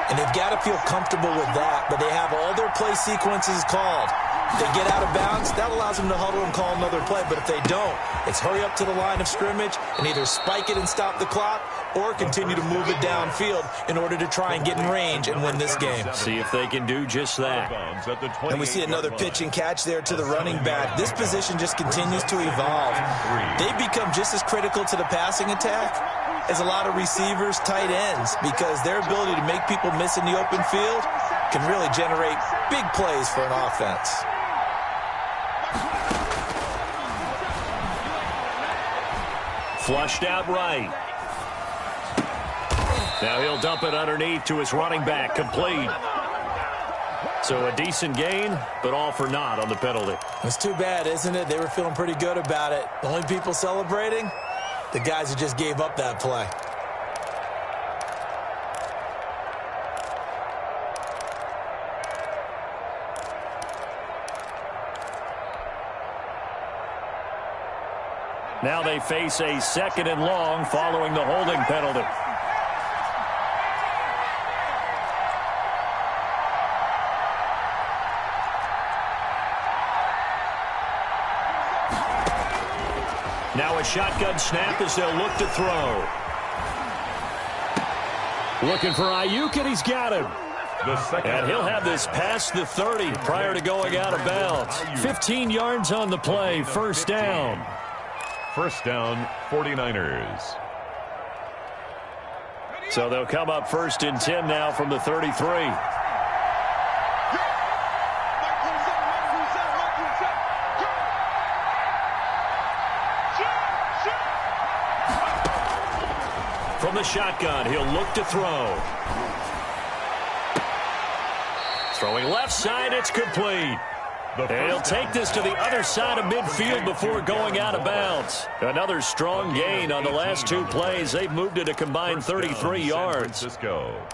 [SPEAKER 2] And they've got to feel comfortable with that, but they have all their play sequences called. If they get out of bounds, that allows them to huddle and call another play. But if they don't, it's hurry up to the line of scrimmage and either spike it and stop the clock or continue to move it downfield in order to try and get in range and win this game.
[SPEAKER 1] See if they can do just that.
[SPEAKER 2] And we see another pitch and catch there to the running back. This position just continues to evolve. They become just as critical to the passing attack as a lot of receivers, tight ends, because their ability to make people miss in the open field can really generate big plays for an offense.
[SPEAKER 1] Flushed out right. Now he'll dump it underneath to his running back, complete. So a decent gain, but all for naught on the penalty.
[SPEAKER 2] It's too bad, isn't it? They were feeling pretty good about it. The only people celebrating? The guys who just gave up that play.
[SPEAKER 1] Now they face a 2nd and long following the holding penalty. Now a shotgun snap as they'll look to throw. Looking for Ayuk, and he's got him. And he'll have this past the 30 prior to going out of bounds. 15 yards on the play, first down.
[SPEAKER 3] First down, 49ers.
[SPEAKER 1] So they'll come up 1st and 10 now from the 33. From the shotgun, he'll look to throw. Throwing left side, it's complete. And he'll take this to the other side of midfield before going out of bounds. Another strong gain on the last 2 plays. They've moved it a combined 33 yards.
[SPEAKER 3] San Francisco.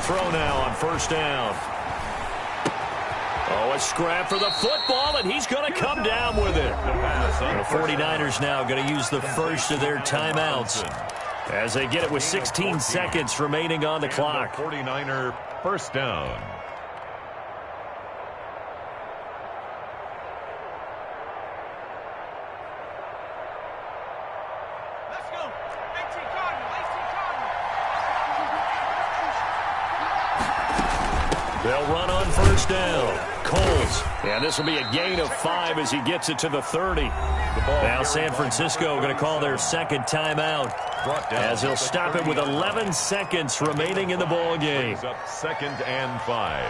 [SPEAKER 1] Throw now on first down. Oh, a scrap for the football, and he's going to come down with it. The 49ers now going to use the first of their timeouts as they get it with 16 seconds remaining on the clock.
[SPEAKER 3] 49er first down.
[SPEAKER 1] They'll run on first down. Coles. And this will be a gain of 5 as he gets it to the 30. Now San Francisco going to call their 2nd timeout as they'll stop it with 11 seconds remaining in the ball game.
[SPEAKER 3] Up 2nd and 5.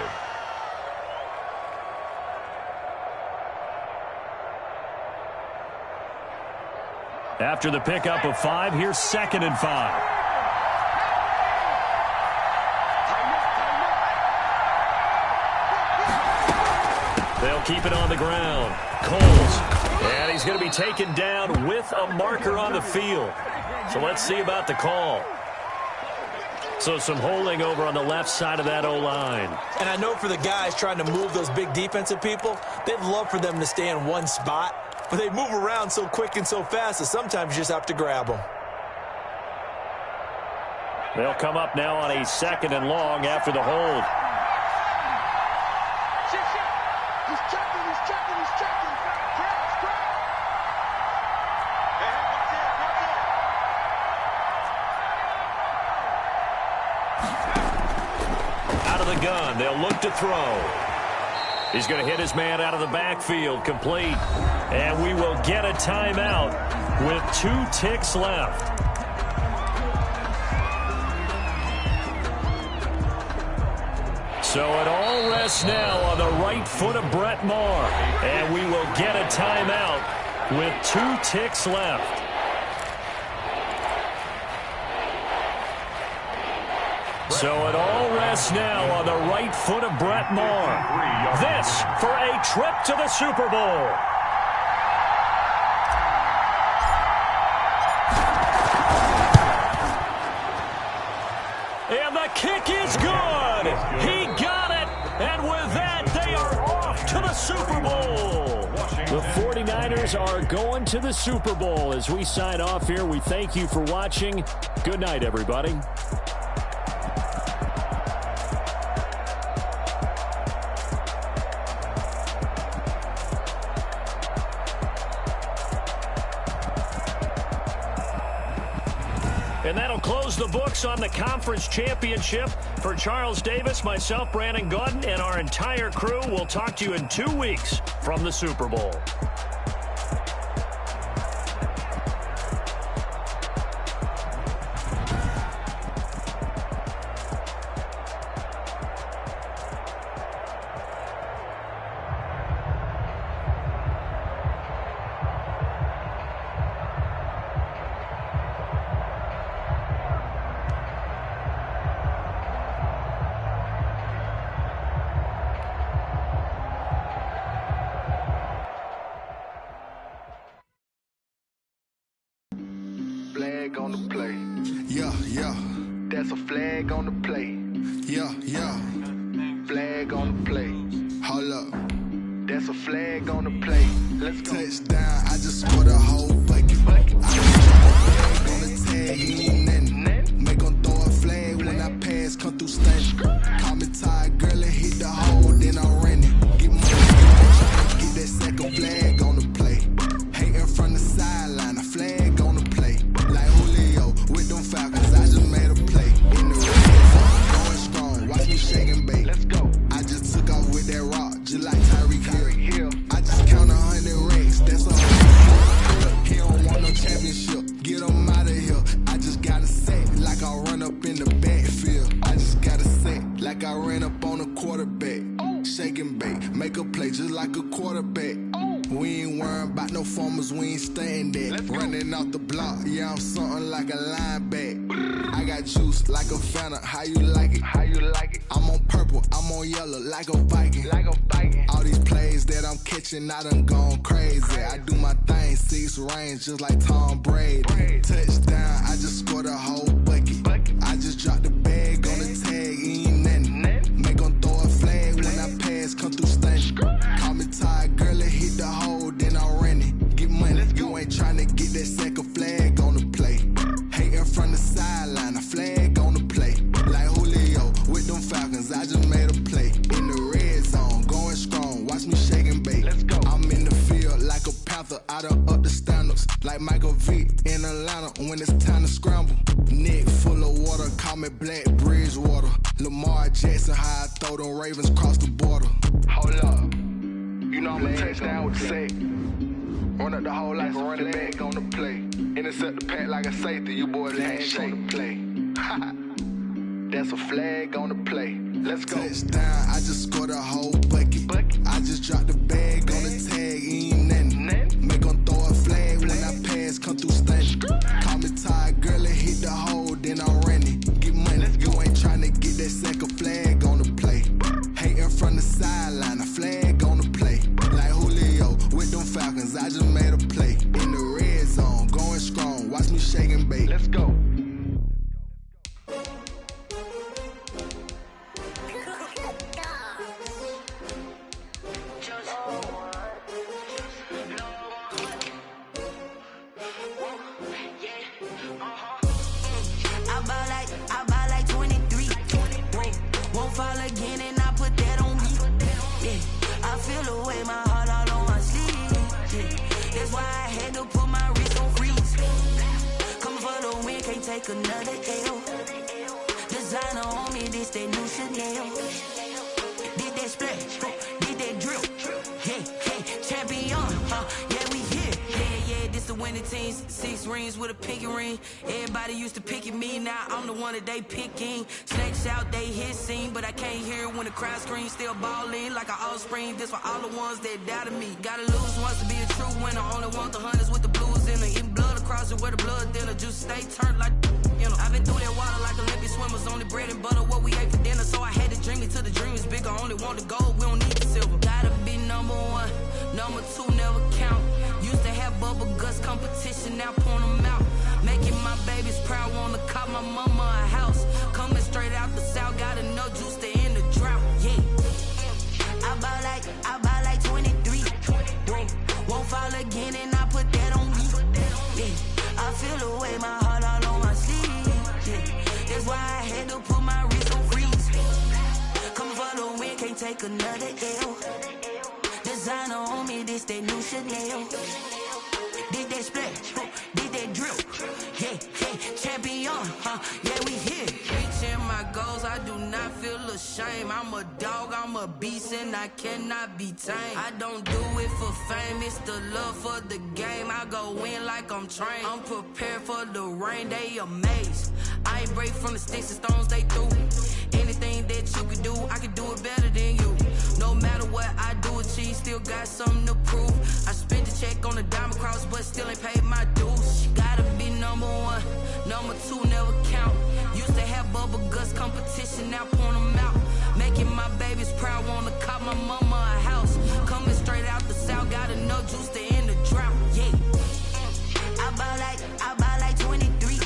[SPEAKER 1] After the pickup of 5, here's 2nd and 5. They'll keep it on the ground. Coles. And he's going to be taken down with a marker on the field. So let's see about the call. So some holding over on the left side of that O-line.
[SPEAKER 2] And I know for the guys trying to move those big defensive people, they'd love for them to stay in one spot. But they move around so quick and so fast that sometimes you just have to grab them.
[SPEAKER 1] They'll come up now on a 2nd and long after the hold. Out of the gun, they'll look to throw. He's going to hit his man out of the backfield, complete. And we will get a timeout with 2 ticks left. So it all rests now on the right foot of Brett Maher. And we will get a timeout with 2 ticks left. So it all rests now on the right foot of Brett Maher. This for a trip to the Super Bowl. And the kick is good. He got it. And with that, they are off to the Super Bowl. The 49ers are going to the Super Bowl. As we sign off here, we thank you for watching. Good night, everybody. And that'll close the books on the conference championship. For Charles Davis, myself, Brandon Gaudin, and our entire crew, we'll talk to you in 2 weeks from the Super Bowl.
[SPEAKER 4] Flag on the play.
[SPEAKER 5] Yeah, yeah.
[SPEAKER 4] That's a flag on the play.
[SPEAKER 5] Yeah, yeah.
[SPEAKER 4] Flag on the play.
[SPEAKER 5] Hold up.
[SPEAKER 4] That's a flag on the play. Let's go.
[SPEAKER 5] Touchdown, I just scored a whole bucket. I just flag on the tag, ain't nothing. Make 'em throw a flag when I pass, come through stunning. Call me tired, girl, and hit the hole, then I'm running. Get money, get that second flag on the play. Hating from the sideline, a flag on the play. Like Julio with them Falcons, I just made a play. In the red zone, going strong, watch me shake and bake.
[SPEAKER 4] Let's go.
[SPEAKER 5] I just took off with that rock, just like Tyreek Hill. I just count 100 racks, that's a whole. He don't want no championship, get him out of here. I just gotta say, like I run up in the backfield. I just gotta say, like I ran up on a quarterback. Shake and bake, make a play just like a quarterback. We ain't worrying about no formers, we ain't staying there. Running off the block, yeah, I'm something like a linebacker. I got juice like a Fanta, how you like it?
[SPEAKER 4] How you like it?
[SPEAKER 5] I'm on purple, I'm on yellow, like a Viking.
[SPEAKER 4] Like a Viking.
[SPEAKER 5] All these plays that I'm catching, I done gone crazy. I do my thing, 6 range, just like Tom Brady. Touchdown, I just scored a whole bucket. I just dropped the bag on the tag, ain't nothing. Make 'em throw a flag when I pass, come through stunning. Call me tired, girl, and hit the hole, then I'm running. Get money, you ain't tryna get that second flag on the play. Hating from the sideline, a flag on the play. Like Julio with them Falcons, I just made a play. In the red zone, going strong, watch me shake and bake.
[SPEAKER 4] Let's go.
[SPEAKER 5] I'm in the field like a Panther, I done up the standards. Like Michael Vick in Atlanta when it's time to scramble. Neck full of water, call me Black Bridgewater. Lamar Jackson, how I throw them Ravens cross the border.
[SPEAKER 4] Hold up. You know I'm a touchdown with the sack. Run up the hole like a running back on the play. Intercept the pack like a safety. You boys handshake on the play. That's a flag on the play. Let's go.
[SPEAKER 5] Touchdown, I just scored a whole bucket. I just dropped the bag on the tag, ain't nothing. Make 'em throw a flag when I pass, come through stunning. Call me tired, girl, and hit the hole, then I'm running. Get money, you ain't tryna get that second flag on the play. Hating from the sideline, a flag on the play. Like Julio with them Falcons, I just made a play. In the red zone, going strong, watch me shake and bake.
[SPEAKER 4] Let's go.
[SPEAKER 6] I buy like 23. Won't fall again and I put that on me. Yeah, I feel the way my heart all on my sleeve. Yeah, that's why I had to put my wrist on freeze. Coming for the win, can't take another L. Designer on me, this that new Chanel. Did that splash, did that drip. Yeah, champion, yeah, we here. Yeah, this the winning team. 6 rings with a pinky ring. Everybody used to picking me, now I'm the one that they picking. Snakes out, they hit scene, but I can't hear it when the crowd screams. Still ballin' like an offspring. This for all the ones that doubted me. Gotta lose once to be a true winner. Only want the hunters with the blues in it. Eating blood across it where the blood thinner. Just stay turned like, you know. I've been through that water like Olympic swimmers. Only bread and butter, what we ate for dinner. So I had to dream it till the dream is bigger. Only want the gold, we don't need the silver. Gotta be number 1, number 2 never count. Used to have bubble guts competition, now point them out. Making my babies proud, wanna call my mama a house. Coming straight out the south, got enough juice to end the drought. Yeah, I buy like 23. take another L. Designer on me, this that new Chanel. Did that splash, did that drill. Yeah, champion, yeah, we here. Reaching my goals, I do not feel ashamed. I'm a dog, I'm a beast, and I cannot be tamed. I don't do it for fame, it's the love for the game. I go in like I'm trained. I'm prepared for the rain, they amazed. I ain't break from the sticks and stones they threw. Anything that you could do, I could do it better than you. No matter what I do achieve, still got something to prove. I spent the check on the diamond cross, but still ain't paid my dues. Gotta be number one, number two never count. Used to have bubble guts competition, now point them out. Making my babies proud, wanna cop my mama a house. Coming straight out the south, got enough juice to end the drought. Yeah, I buy like 23.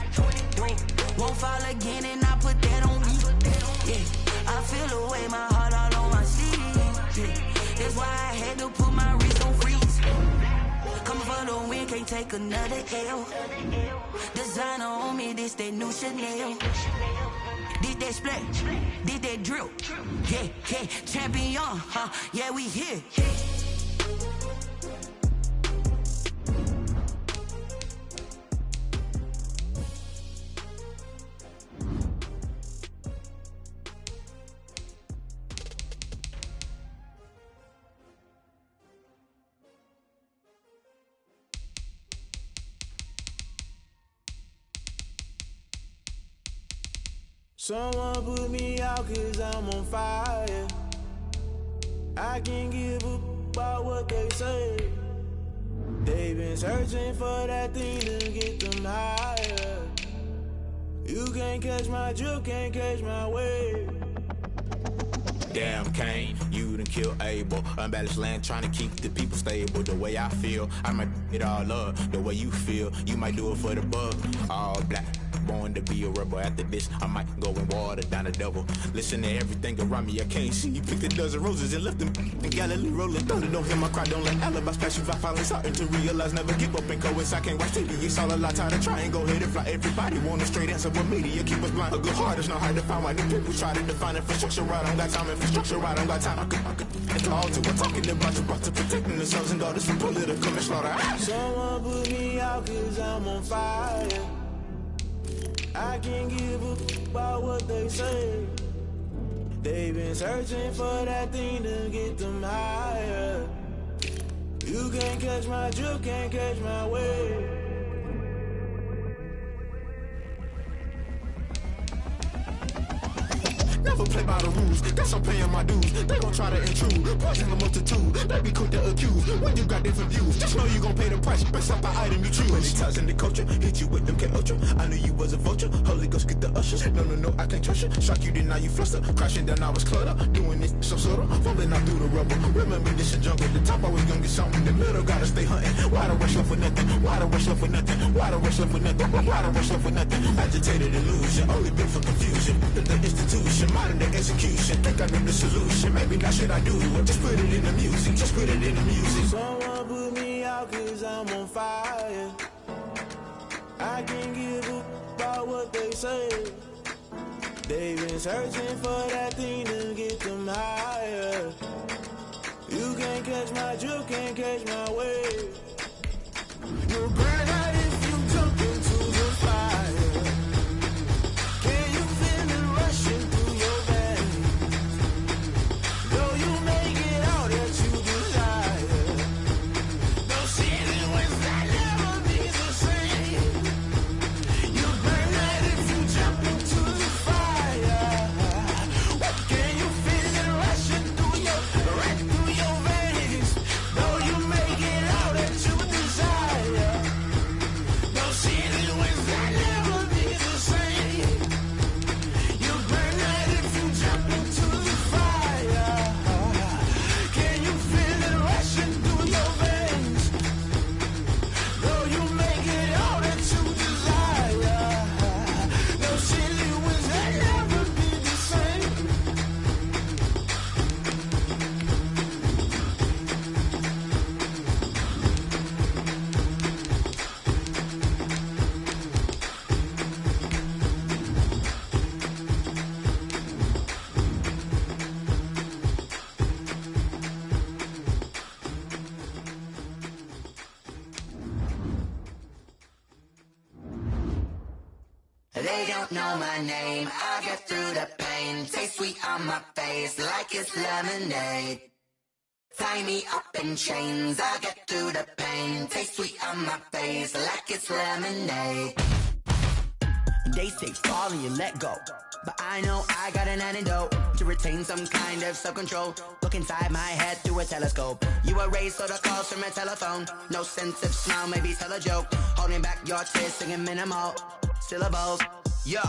[SPEAKER 6] Won't fall again, and I put that on me. Yeah, I feel the way, my heart all on my sleeve. Yeah, that's why I had to put my wrist on freeze. Coming for the win, can't take another L. Designer on me, this that new Chanel. Did that splash, did that drill. Yeah, champion, yeah, we here.
[SPEAKER 7] Someone put me out 'cause I'm on fire. I can't give up about what they say. They've been searching for that thing to get them higher. You can't catch my drift, can't catch my wave.
[SPEAKER 8] Damn, Kane, you done killed Abel. Unbalanced land, trying to keep the people stable. The way I feel, I might it all up. The way you feel, you might do it for the bug. All black, born to be a rebel. After this, I might go and water down the devil. Listen to everything around me, I can't see. Picked a dozen roses and left them in Galilee rolling thunder. Don't hear my cry, don't let alibis pass you. I finally starting to realize, never give up and coincide. I can't watch TV, it's all a lot. Time to try and go ahead and fly. Everybody want a straight answer, but media keep us blind. A good heart is not hard to find. Why the people try to define infrastructure right? I don't got time. Infrastructure right, I don't got time. I could it's all to we're talking about to protecting the sons and daughters from political and slaughter.
[SPEAKER 7] Someone put me out 'cause I'm on fire. I can't give up about what they say. They've been searching for that thing to get them higher. You can't catch my drift, can't catch my wave.
[SPEAKER 8] Never play by the rules, guess I'm paying my dues. They gon' try to intrude, poison the multitude. They be quick to accuse, when you got different views. Just know you gon' pay the price, based off the item you choose. When it ties in the culture, hit you with them K-Ultra. I knew you was a vulture, Holy Ghost get the ushers. No, I can't trust you. Shock you, then now you fluster. Crashing down, I was cluttered. Doing this, so subtle, falling out through the rubble. Remember this a jungle, the top always gonna get something. The middle gotta stay hunting. Why the rush left with nothing? Why the rush left with nothing? Why the rush left with nothing? Why the rush left with nothing? Agitated illusion, only been for confusion. The institution, modern day execution. Think I know the solution. Maybe not should I do it? Just put it in the music. Just put it in the music.
[SPEAKER 7] Someone put me out 'cause I'm on fire. I can't give up about what they say. They've been searching for that thing to get them higher. You can't catch my drift, can't catch my wave. You'll burn out if you jump into the fire. Can you feel it rushing through your veins? Though you make it out that you desire. Don't see it when that never be the same. You burn out if you jump into the fire. Can you feel it rushing right through your veins? Though you make it out that you desire.
[SPEAKER 6] They don't know my name, I get through the pain. Taste sweet on my face like it's lemonade. Tie me up in chains, I get through the pain. Taste sweet on my face like it's lemonade. They say fall and you let go, but I know I got an antidote to retain some kind of self-control. Look inside my head through a telescope. You erase all the calls from a telephone. No sense of smile, maybe tell a joke. Holding back your tears, singing minimal syllables. Yeah,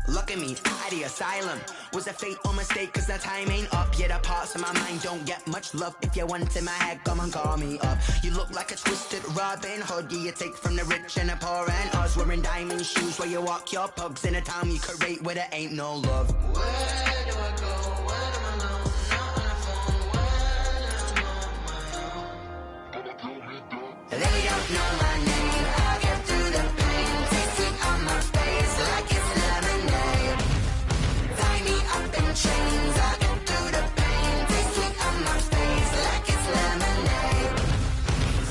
[SPEAKER 6] look at me, out of the asylum. Was a fate or mistake, cause the time ain't up. Yet the parts of my mind don't get much love. If you want in my head, come and call me up. You look like a twisted Robin Hood. You take from the rich and the poor and us. Wearing diamond shoes where you walk your pugs in a town you create where there ain't no love. Where do I go? Where am I alone? Not on the phone. When I'm on my own. They don't know my name. I get through the pain. Taste it on my face like it's lemonade. Tie me up in chains. I get through the pain. Taste it on my face like it's lemonade.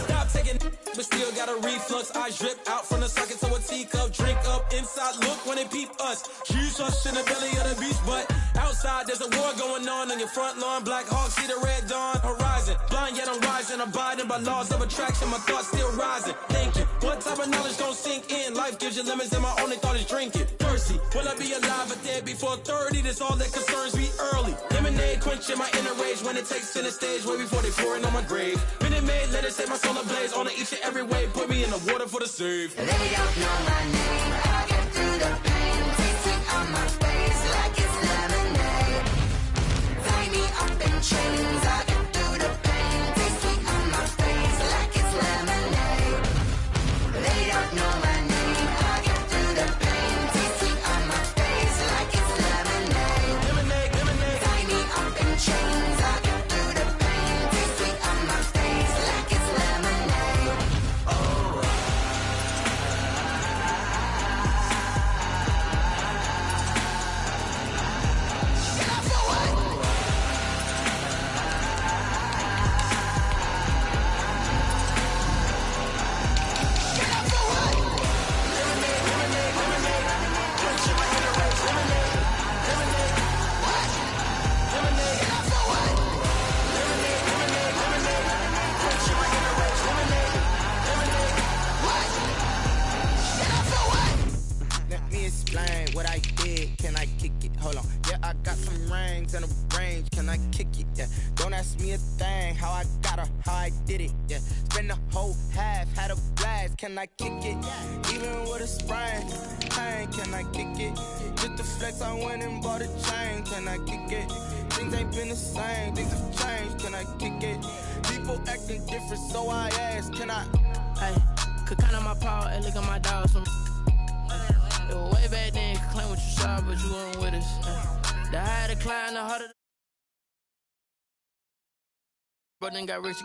[SPEAKER 7] Stop taking, but still got a reflux. Eyes drip out from the socket to a teacup. Drink up inside, look when they peep us. Huge us in the belly of the beach, but outside there's a war going on your front lawn. Black Hawks see the red dawn horizon. Blind yet I'm rising, abiding by laws of attraction. My thoughts still rising. Thinking, what type of knowledge don't sink in? Life gives you lemons and my only thought is drinking. Thirsty, will I be alive or dead before 30? That's all that concerns me early. Lemonade quenching my inner rage when it takes center stage way before they pour it on my grave. Minute Maid, let it set my soul ablaze. On each and every way, put me in the water for the save.
[SPEAKER 6] They don't know my name, I get through the pain. Taste it on my face like it's lemonade. Tie me up in chains, I get through the pain. Taste it on my face like it's lemonade. They don't know my name, I get through the pain. Taste it on my face like it's lemonade.
[SPEAKER 7] Lemonade, lemonade.
[SPEAKER 6] Tie me up in chains, I get through the pain. Taste it on my face like it's lemonade. Oh.
[SPEAKER 9] Let me explain what I did. Can I kick it? Hold on. Yeah, I got some rings and a range. Can I kick it? Yeah. Don't ask me a thing. How I got her, how I did it. Yeah. Spend the whole half, had a blast. Can I kick it? Even with a sprain, pain. Can I kick it? Just the flex, I went and bought a chain. Can I kick it? Things ain't been the same. Things have changed. Can I kick it? People acting different, so I ask. Can I?
[SPEAKER 10] Hey, could count on my power and look at my dogs from. It was way back then, could claim what you saw, but you weren't with us. The higher the climb, the harder. But then got rich.